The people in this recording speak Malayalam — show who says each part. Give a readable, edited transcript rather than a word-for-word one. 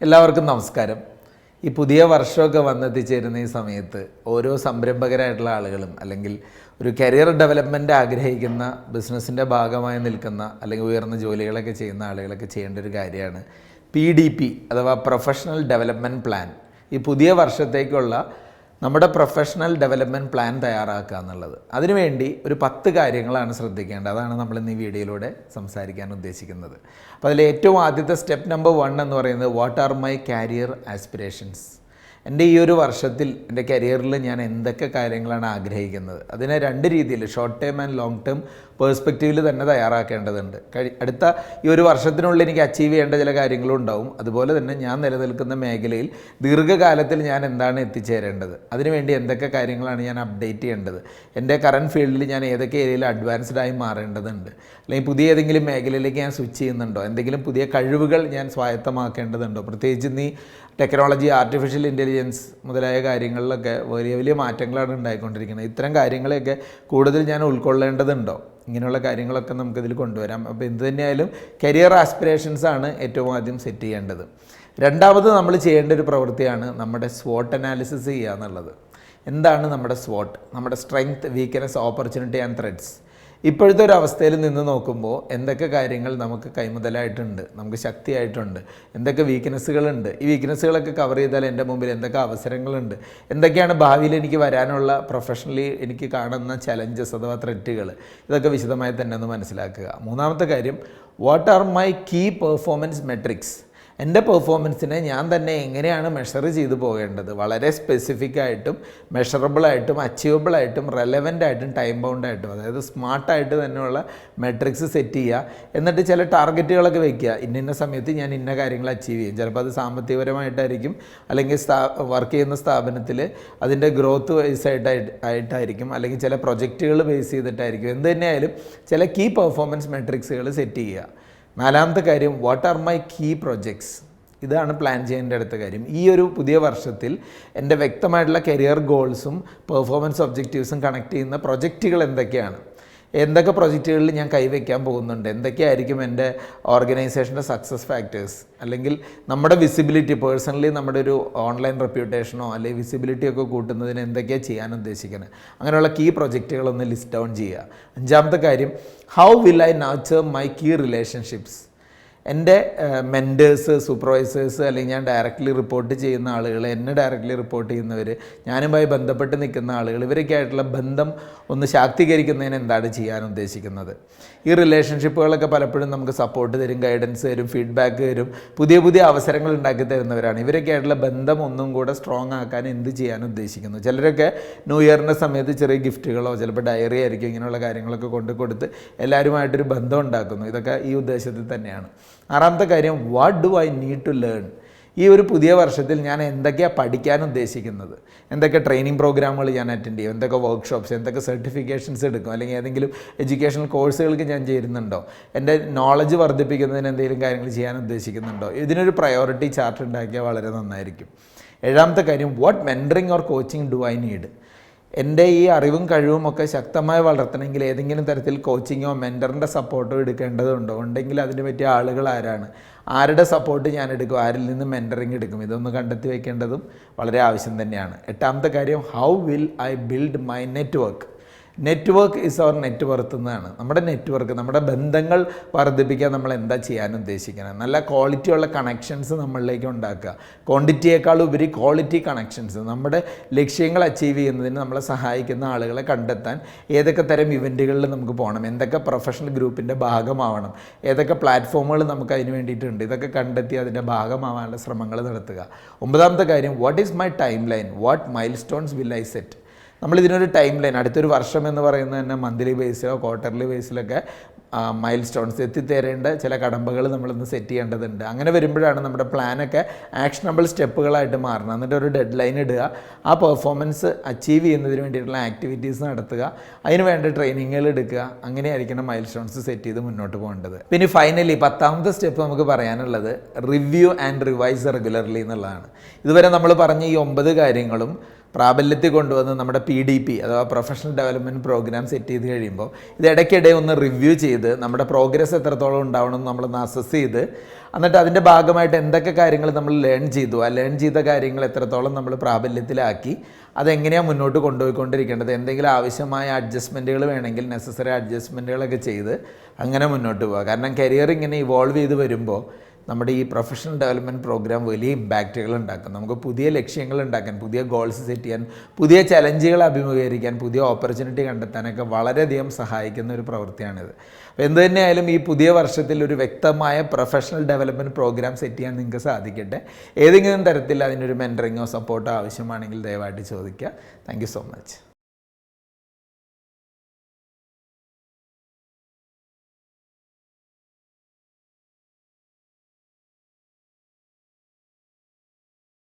Speaker 1: എല്ലാവർക്കും നമസ്കാരം. ഈ പുതിയ വർഷമൊക്കെ വന്നെത്തിച്ചേരുന്ന ഈ സമയത്ത് ഓരോ സംരംഭകരായിട്ടുള്ള ആളുകളും അല്ലെങ്കിൽ ഒരു കരിയർ ഡെവലപ്മെൻറ്റ് ആഗ്രഹിക്കുന്ന ബിസിനസ്സിൻ്റെ ഭാഗമായി നിൽക്കുന്ന അല്ലെങ്കിൽ ഉയർന്ന ജോലികളൊക്കെ ചെയ്യുന്ന ആളുകളൊക്കെ ചെയ്യേണ്ട ഒരു കാര്യമാണ് PDP അഥവാ പ്രൊഫഷണൽ ഡെവലപ്മെൻറ്റ് പ്ലാൻ. ഈ പുതിയ വർഷത്തേക്കുള്ള നമ്മുടെ പ്രൊഫഷണൽ ഡെവലപ്മെൻറ്റ് പ്ലാൻ തയ്യാറാക്കുക എന്നുള്ളത്. അതിനുവേണ്ടി ഒരു 10 കാര്യങ്ങളാണ് ശ്രദ്ധിക്കേണ്ടത്. അതാണ് നമ്മൾ ഇന്ന് ഈ വീഡിയോയിലൂടെ സംസാരിക്കാൻ ഉദ്ദേശിക്കുന്നത്. അപ്പോൾ അതിൽ ഏറ്റവും ആദ്യത്തെ സ്റ്റെപ്പ് നമ്പർ 1 എന്ന് പറയുന്നത് what are my career aspirations. എൻ്റെ ഈ ഒരു വർഷത്തിൽ എൻ്റെ കരിയറിൽ ഞാൻ എന്തൊക്കെ കാര്യങ്ങളാണ് ആഗ്രഹിക്കുന്നത്, അതിനെ 2 രീതിയിൽ short term and long term പേഴ്സ്പെക്റ്റീവിൽ തന്നെ തയ്യാറാക്കേണ്ടതുണ്ട്. അടുത്ത ഈ ഒരു വർഷത്തിനുള്ളിൽ എനിക്ക് അച്ചീവ് ചെയ്യേണ്ട ചില കാര്യങ്ങളും ഉണ്ടാവും. അതുപോലെ തന്നെ ഞാൻ നിലനിൽക്കുന്ന മേഖലയിൽ ദീർഘകാലത്തിൽ ഞാൻ എന്താണ് എത്തിച്ചേരേണ്ടത്, അതിനുവേണ്ടി എന്തൊക്കെ കാര്യങ്ങളാണ് ഞാൻ അപ്ഡേറ്റ് ചെയ്യേണ്ടത്, എൻ്റെ കറൻറ്റ് ഫീൽഡിൽ ഞാൻ ഏതൊക്കെ ഏരിയയിൽ അഡ്വാൻസ്ഡ് ആയി മാറേണ്ടതുണ്ട്, അല്ലെങ്കിൽ പുതിയ ഏതെങ്കിലും മേഖലയിലേക്ക് ഞാൻ സ്വിച്ച് ചെയ്യുന്നുണ്ടോ, എന്തെങ്കിലും പുതിയ കഴിവുകൾ ഞാൻ സ്വായത്തമാക്കേണ്ടതുണ്ടോ, പ്രത്യേകിച്ച് ഈ ടെക്നോളജി, ആർട്ടിഫിഷ്യൽ ഇൻ്റലിജൻസ് മുതലായ കാര്യങ്ങളിലൊക്കെ വലിയ വലിയ മാറ്റങ്ങളാണ് ഉണ്ടായിക്കൊണ്ടിരിക്കുന്നത്. ഇത്തരം കാര്യങ്ങളെയൊക്കെ കൂടുതൽ ഞാൻ ഉൾക്കൊള്ളേണ്ടതുണ്ടോ, ഇങ്ങനെയുള്ള കാര്യങ്ങളൊക്കെ നമുക്കിതിൽ കൊണ്ടുവരാം. അപ്പോൾ എന്ത് തന്നെയായാലും കരിയർ ആസ്പിറേഷൻസാണ് ഏറ്റവും ആദ്യം സെറ്റ് ചെയ്യേണ്ടത്. രണ്ടാമത് നമ്മൾ ചെയ്യേണ്ട ഒരു പ്രവൃത്തിയാണ് നമ്മുടെ SWOT അനാലിസിസ് ചെയ്യുക എന്നുള്ളത്. എന്താണ് നമ്മുടെ SWOT? നമ്മുടെ strength, weakness, opportunity and threats. ഇപ്പോഴത്തെ ഒരു അവസ്ഥയിൽ നിന്ന് നോക്കുമ്പോൾ എന്തൊക്കെ കാര്യങ്ങൾ നമുക്ക് കൈമുതലായിട്ടുണ്ട്, നമുക്ക് ശക്തിയായിട്ടുണ്ട്, എന്തൊക്കെ വീക്ക്നെസ്സുകളുണ്ട്, ഈ വീക്ക്നെസ്സുകളൊക്കെ കവർ ചെയ്താൽ എൻ്റെ മുമ്പിൽ എന്തൊക്കെ അവസരങ്ങളുണ്ട്, എന്തൊക്കെയാണ് ഭാവിയിൽ എനിക്ക് വരാനുള്ള പ്രൊഫഷണലി എനിക്ക് കാണുന്ന ചലഞ്ചസ് അഥവാ ത്രെറ്റുകൾ, ഇതൊക്കെ വിശദമായി തന്നെ ഒന്ന് മനസ്സിലാക്കുക. മൂന്നാമത്തെ കാര്യം what are my key performance metrics. എൻ്റെ പെർഫോമൻസിനെ ഞാൻ തന്നെ എങ്ങനെയാണ് മെഷർ ചെയ്തു പോകേണ്ടത്, വളരെ സ്പെസിഫിക് ആയിട്ടും മെഷറബിളായിട്ടും അച്ചീവബിളായിട്ടും റെലവൻ്റായിട്ടും ടൈം ബൗണ്ടായിട്ടും, അതായത് സ്മാർട്ടായിട്ട് തന്നെയുള്ള മെട്രിക്സ് സെറ്റ് ചെയ്യുക. എന്നിട്ട് ചില ടാർഗറ്റുകളൊക്കെ വെക്കുക. ഇന്ന സമയത്ത് ഞാൻ ഇന്ന കാര്യങ്ങൾ അച്ചീവ് ചെയ്യും. ചിലപ്പോൾ അത് സാമ്പത്തികപരമായിട്ടായിരിക്കും, അല്ലെങ്കിൽ വർക്ക് ചെയ്യുന്ന സ്ഥാപനത്തിൽ അതിൻ്റെ ഗ്രോത്ത് ബേസ് ആയിട്ടായിരിക്കും, അല്ലെങ്കിൽ ചില പ്രൊജക്റ്റുകൾ ബേസ് ചെയ്തിട്ടായിരിക്കും. എന്ത് തന്നെയായാലും ചില കീ പെർഫോമൻസ് മെട്രിക്സുകൾ സെറ്റ് ചെയ്യുക. നാലാമത്തെ കാര്യം what are my key projects. ഇതാണ് പ്ലാൻ ചെയ്യേണ്ട അടുത്ത കാര്യം. ഈ ഒരു പുതിയ വർഷത്തിൽ എൻ്റെ വ്യക്തമായിട്ടുള്ള കരിയർ ഗോൾസും പെർഫോമൻസ് ഒബ്ജക്റ്റീവ്സും കണക്ട് ചെയ്യുന്ന പ്രൊജക്റ്റുകൾ എന്തൊക്കെയാണ്, എന്തൊക്കെ പ്രൊജക്റ്റുകളിൽ ഞാൻ കൈവയ്ക്കാൻ പോകുന്നുണ്ട്, എന്തൊക്കെയായിരിക്കും എൻ്റെ ഓർഗനൈസേഷൻ്റെ സക്സസ് ഫാക്ടേഴ്സ്, അല്ലെങ്കിൽ നമ്മുടെ വിസിബിലിറ്റി, പേഴ്സണലി നമ്മുടെ ഒരു ഓൺലൈൻ റെപ്യൂട്ടേഷനോ അല്ലെങ്കിൽ വിസിബിലിറ്റിയൊക്കെ കൂട്ടുന്നതിന് എന്തൊക്കെയാണ് ചെയ്യാൻ ഉദ്ദേശിക്കുന്നത്, അങ്ങനെയുള്ള കീ പ്രൊജക്റ്റുകളൊന്ന് ലിസ്റ്റ് ഡൗൺ ചെയ്യുക. അഞ്ചാമത്തെ കാര്യം how will I nurture my key relationships. എൻ്റെ മെൻറ്റേഴ്സ്, സൂപ്പർവൈസേഴ്സ്, അല്ലെങ്കിൽ ഞാൻ ഡയറക്റ്റ്ലി റിപ്പോർട്ട് ചെയ്യുന്ന ആളുകൾ, എന്നെ ഡയറക്റ്റ്ലി റിപ്പോർട്ട് ചെയ്യുന്നവർ, ഞാനുമായി ബന്ധപ്പെട്ട് നിൽക്കുന്ന ആളുകൾ, ഇവരൊക്കെ ആയിട്ടുള്ള ബന്ധം ഒന്ന് ശാക്തീകരിക്കുന്നതിന് എന്താണ് ചെയ്യാൻ ഉദ്ദേശിക്കുന്നത്. ഈ റിലേഷൻഷിപ്പുകളൊക്കെ പലപ്പോഴും നമുക്ക് സപ്പോർട്ട് തരും, ഗൈഡൻസ് തരും, ഫീഡ്ബാക്ക് തരും, പുതിയ പുതിയ അവസരങ്ങൾ ഉണ്ടാക്കി തരുന്നവരാണ്. ഇവരൊക്കെ ആയിട്ടുള്ള ബന്ധം ഒന്നും കൂടെ സ്ട്രോങ് ആക്കാൻ എന്ത് ചെയ്യാൻ ഉദ്ദേശിക്കുന്നു. ചിലരൊക്കെ ന്യൂ ഇയറിൻ്റെ സമയത്ത് ചെറിയ ഗിഫ്റ്റുകളോ ചിലപ്പോൾ ഡയറി ആയിരിക്കും, ഇങ്ങനെയുള്ള കാര്യങ്ങളൊക്കെ കൊടുത്ത് എല്ലാവരുമായിട്ടൊരു ബന്ധം ഉണ്ടാക്കുന്നു. ഇതൊക്കെ ഈ ഉദ്ദേശത്തിൽ തന്നെയാണ്. ആറാമത്തെ കാര്യം what do I need to learn. ഈ ഒരു പുതിയ വർഷത്തിൽ ഞാൻ എന്തൊക്കെയാണ് പഠിക്കാൻ ഉദ്ദേശിക്കുന്നത്, എന്തൊക്കെ ട്രെയിനിങ് പ്രോഗ്രാമുകൾ ഞാൻ അറ്റൻഡ് ചെയ്യും, എന്തൊക്കെ വർക്ക്ഷോപ്സ്, എന്തൊക്കെ സർട്ടിഫിക്കേഷൻസ് എടുക്കും, അല്ലെങ്കിൽ ഏതെങ്കിലും എഡ്യൂക്കേഷണൽ കോഴ്സുകൾക്ക് ഞാൻ ചേരുന്നുണ്ടോ, എൻ്റെ നോളജ് വർദ്ധിപ്പിക്കുന്നതിന് എന്തെങ്കിലും കാര്യങ്ങൾ ചെയ്യാൻ ഉദ്ദേശിക്കുന്നുണ്ടോ. ഇതിനൊരു പ്രയോറിറ്റി ചാർട്ട് ഉണ്ടാക്കിയാൽ വളരെ നന്നായിരിക്കും. ഏഴാമത്തെ കാര്യം what mentoring or coaching do I need. എൻ്റെ ഈ അറിവും കഴിവും ഒക്കെ ശക്തമായി വളർത്തണമെങ്കിൽ ഏതെങ്കിലും തരത്തിൽ കോച്ചിങ്ങോ മെൻറ്ററിൻ്റെ സപ്പോർട്ടോ എടുക്കേണ്ടതുണ്ടോ, ഉണ്ടെങ്കിൽ അതിന് പറ്റിയ ആളുകൾ ആരാണ്, ആരുടെ സപ്പോർട്ട് ഞാൻ എടുക്കും, ആരിൽ നിന്ന് മെൻറ്ററിങ് എടുക്കും, ഇതൊന്ന് കണ്ടെത്തി വയ്ക്കേണ്ടതും വളരെ ആവശ്യം തന്നെയാണ്. എട്ടാമത്തെ കാര്യം how will I build my network. Network is our net worth എന്നാണ്. നമ്മുടെ നെറ്റ്വർക്ക്, നമ്മുടെ ബന്ധങ്ങൾ വർദ്ധിപ്പിക്കാൻ നമ്മൾ എന്താ ചെയ്യാൻ ഉദ്ദേശിക്കുന്നത്, നല്ല ക്വാളിറ്റിയുള്ള കണക്ഷൻസ് നമ്മളിലേക്ക് ഉണ്ടാക്കുക. ക്വാണ്ടിറ്റിയേക്കാൾ ഉപരി ക്വാളിറ്റി കണക്ഷൻസ്, നമ്മുടെ ലക്ഷ്യങ്ങൾ അച്ചീവ് ചെയ്യുന്നതിന് നമ്മളെ സഹായിക്കുന്ന ആളുകളെ കണ്ടെത്താൻ ഏതൊക്കെ തരം ഇവൻറ്റുകളിൽ നമുക്ക് പോകണം, എന്തൊക്കെ പ്രൊഫഷണൽ ഗ്രൂപ്പിൻ്റെ ഭാഗമാവണം, ഏതൊക്കെ പ്ലാറ്റ്ഫോമുകൾ നമുക്ക് അതിന് വേണ്ടിയിട്ടുണ്ട്, ഇതൊക്കെ കണ്ടെത്തി അതിൻ്റെ ഭാഗമാവാനുള്ള ശ്രമങ്ങൾ നടത്തുക. ഒമ്പതാമത്തെ കാര്യം what is my timeline, what milestones will I set. നമ്മളിതിനൊരു ടൈം ലൈൻ, അടുത്തൊരു വർഷം എന്ന് പറയുന്നത് തന്നെ മന്ത്ലി ബേസിലോ ക്വാർട്ടർലി ബേസിലൊക്കെ മൈൽ സ്റ്റോൺസ്, എത്തിത്തേരേണ്ട ചില കടമ്പകൾ നമ്മളൊന്ന് സെറ്റ് ചെയ്യേണ്ടതുണ്ട്. അങ്ങനെ വരുമ്പോഴാണ് നമ്മുടെ പ്ലാനൊക്കെ ആക്ഷനബിൾ സ്റ്റെപ്പുകളായിട്ട് മാറണം. എന്നിട്ട് ഒരു ഡെഡ് ലൈൻ ഇടുക, ആ പെർഫോമൻസ് അച്ചീവ് ചെയ്യുന്നതിന് വേണ്ടിയിട്ടുള്ള ആക്ടിവിറ്റീസ് നടത്തുക, അതിന് വേണ്ട ട്രെയിനിങ്ങുകൾ എടുക്കുക. അങ്ങനെയായിരിക്കണം മൈൽ സ്റ്റോൺസ് സെറ്റ് ചെയ്ത് മുന്നോട്ട് പോകേണ്ടത്. പിന്നെ ഫൈനലി 10ാമത്തെ സ്റ്റെപ്പ് നമുക്ക് പറയാനുള്ളത് റിവ്യൂ ആൻഡ് റിവൈസ് റെഗുലർലി എന്നുള്ളതാണ്. ഇതുവരെ നമ്മൾ പറഞ്ഞ ഈ 9 കാര്യങ്ങളും പ്രാബല്യത്തിൽ കൊണ്ടുവന്ന് നമ്മുടെ PDP അഥവാ പ്രൊഫഷണൽ ഡെവലപ്മെൻറ്റ് പ്രോഗ്രാം സെറ്റ് ചെയ്ത് കഴിയുമ്പോൾ ഇത് ഇടയ്ക്കിടെ ഒന്ന് റിവ്യൂ ചെയ്ത് നമ്മുടെ പ്രോഗ്രസ് എത്രത്തോളം ഉണ്ടാവണം നമ്മളൊന്ന് അസസ് ചെയ്ത് എന്നിട്ട് അതിൻ്റെ ഭാഗമായിട്ട് എന്തൊക്കെ കാര്യങ്ങൾ നമ്മൾ ലേൺ ചെയ്തു ആ ലേൺ ചെയ്ത കാര്യങ്ങൾ എത്രത്തോളം നമ്മൾ പ്രാബല്യത്തിലാക്കി അതെങ്ങനെയാണ് മുന്നോട്ട് കൊണ്ടുപോയിക്കൊണ്ടിരിക്കേണ്ടത്, എന്തെങ്കിലും ആവശ്യമായ അഡ്ജസ്റ്റ്മെൻറ്റുകൾ വേണമെങ്കിൽ നെസസറി അഡ്ജസ്റ്റ്മെൻറ്റുകളൊക്കെ ചെയ്ത് അങ്ങനെ മുന്നോട്ട് പോവുക. കാരണം കരിയർ ഇങ്ങനെ ഇവോൾവ് ചെയ്ത് വരുമ്പോൾ നമ്മുടെ ഈ പ്രൊഫഷണൽ ഡെവലപ്മെൻറ്റ് പ്രോഗ്രാം വലിയ ഇമ്പാക്റ്റുകൾ ഉണ്ടാക്കും. നമുക്ക് പുതിയ ലക്ഷ്യങ്ങൾ ഉണ്ടാക്കാൻ, പുതിയ ഗോൾസ് സെറ്റ് ചെയ്യാൻ, പുതിയ ചലഞ്ചുകൾ അഭിമുഖീകരിക്കാൻ, പുതിയ ഓപ്പർച്യൂണിറ്റി കണ്ടെത്താനൊക്കെ വളരെയധികം സഹായിക്കുന്ന ഒരു പ്രവൃത്തിയാണിത്. അപ്പോൾ എന്ത് തന്നെയായാലും ഈ പുതിയ വർഷത്തിൽ ഒരു വ്യക്തമായ പ്രൊഫഷണൽ ഡെവലപ്മെൻറ്റ് പ്രോഗ്രാം സെറ്റ് ചെയ്യാൻ നിങ്ങൾക്ക് സാധിക്കട്ടെ. ഏതെങ്കിലും തരത്തിൽ അതിനൊരു മെൻറ്ററിങ്ങോ സപ്പോർട്ടോ ആവശ്യമാണെങ്കിൽ ദയവായിട്ട് ചോദിക്കുക. Thank you so much.